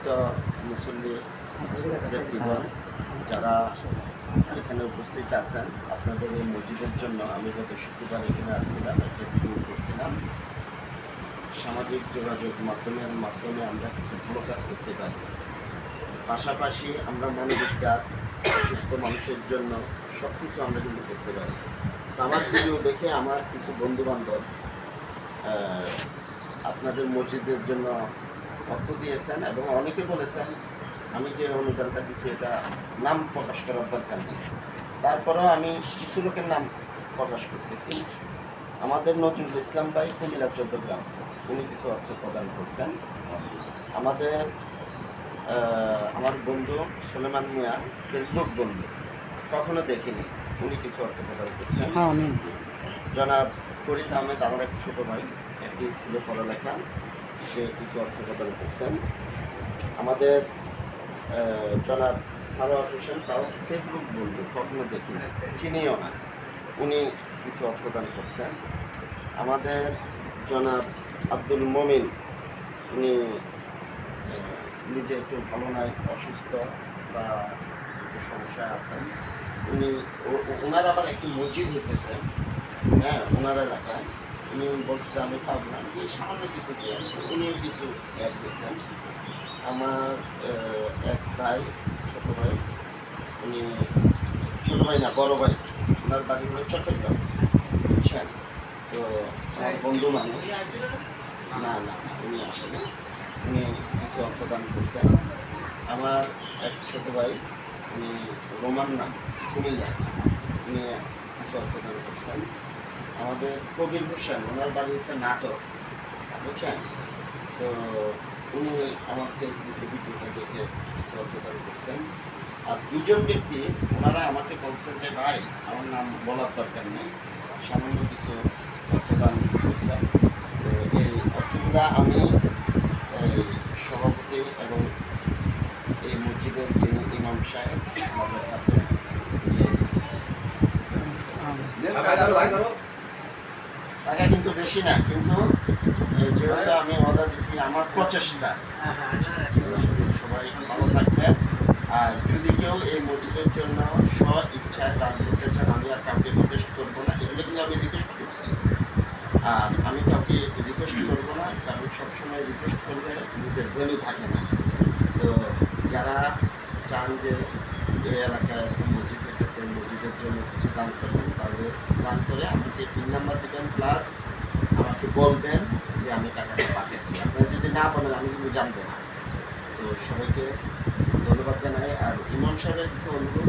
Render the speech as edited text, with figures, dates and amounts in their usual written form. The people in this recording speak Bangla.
সম্মানিত মুসল্লি ব্যক্তিগণ যারা এখানে উপস্থিত আছেন, আপনাদের এই মসজিদের জন্য আমি গত শুক্রবার এখানে আসছিলাম, একটা ভিডিও করছিলাম। সামাজিক যোগাযোগ মাধ্যমে আমরা কিছু ভালো কাজ করতে পারি, পাশাপাশি আমরা মানবিক কাজ, সুস্থ মানুষের জন্য সব কিছু আমরা কিন্তু করতে পারি। তো আমার ভিডিও দেখে আমার কিছু বন্ধুবান্ধব আপনাদের মসজিদের জন্য অর্থ দিয়েছেন এবং অনেকে বলেছেন আমি যে অনুদানটা দিচ্ছি এটা নাম প্রকাশ করার দরকার নেই। তারপরেও আমি কিছু লোকের নাম প্রকাশ করতেছি। আমাদের নজরুল ইসলাম ভাই, কুমিল্লা 14 গ্রাম, উনি কিছু অর্থ প্রদান করছেন। আমার বন্ধু সুলেমান মিয়া, ফেসবুক বন্ধু, কখনো দেখিনি, উনি কিছু অর্থ প্রদান করছেন। জনাব ফরিদ আহমেদ, আমার এক ছোটো ভাই, একটি স্কুলে পড়ালেখা, সে কিছু অর্থ প্রদান করছেন। আমাদের জনাব সালোয়ার হোসেন, তাও ফেসবুক বন্ধু, কখনো দেখিনি, চিনিও না, উনি কিছু অর্থ দান করছেন। আমাদের জনাব আব্দুল মমিন, উনি নিজে একটু ভালো নাই, অসুস্থ বা একটু সমস্যায় আছেন। ওনার আবার একটি মসজিদ হইতেছে, হ্যাঁ, ওনার এলাকায়। উনি বলছিলেন আমি পাবো না, এই সামান্য কিছু দিয়ে উনি কিছু অ্যাড দিয়েছেন। আমার এক ভাই, ছোটো ভাই, উনি ছোটো ভাই না, বড় ভাই, ওনার বাড়ি হলো চট্টগ্রাম, বুঝছেন। তো আমার বন্ধু মানুষ, না না উনি আসেন, উনি কিছু অর্থদান করছেন। আমার এক ছোটো ভাই, উনি রোমান নাম, কুমিল্লা, উনি কিছু অর্থদান করছেন। আমাদের কবির হোসেন, ওনার বাড়ি হচ্ছে নাটক, বুঝছেন। তো উনি আমার ফেসবুকে ভিডিওটা দেখে কিছু অর্থদান করছেন। আর দুজন ব্যক্তি, ওনারা আমাকে বলছেন যে ভাই আমার নাম বলার দরকার নেই, সামান্য কিছু অর্থদান করছেন। তো এই অর্থগুলো আমি সভাপতি এবং এই মসজিদের যিনি ইমাম সাহেব আমাদের হাতে দিয়ে দিতেছি। টাকা কিন্তু বেশি না, কিন্তু যেহেতু আমি অর্ডার দিচ্ছি, আমার প্রচেষ্টা, সবাই ভালো থাকবেন। আর যদি কেউ এই মসজিদের জন্য স্ব ইচ্ছায় দান করতে চান, আমি আর কাউকে রিকোয়েস্ট করবো না, এগুলো কিন্তু আমি রিকোয়েস্ট করছি। আর আমি কাউকে রিকোয়েস্ট করবো না, কারণ সবসময় রিকোয়েস্ট করলে নিজের ভ্যালু থাকে না। তো যারা চান যে এই এলাকায় মসজিদ হইতেছে, মসজিদের জন্য কিছু দান করবেন, তাহলে দান করে আমাকে পিন নাম্বার দেবেন, প্লাস আমাকে বলবেন যে আমি টাকাটা পাঠিয়েছি। আপনারা যদি না বলেন আমি কিন্তু জানবো না। তো সবাইকে ধন্যবাদ জানাই। আর ইমাম সাহেবের কিছু অনুরোধ,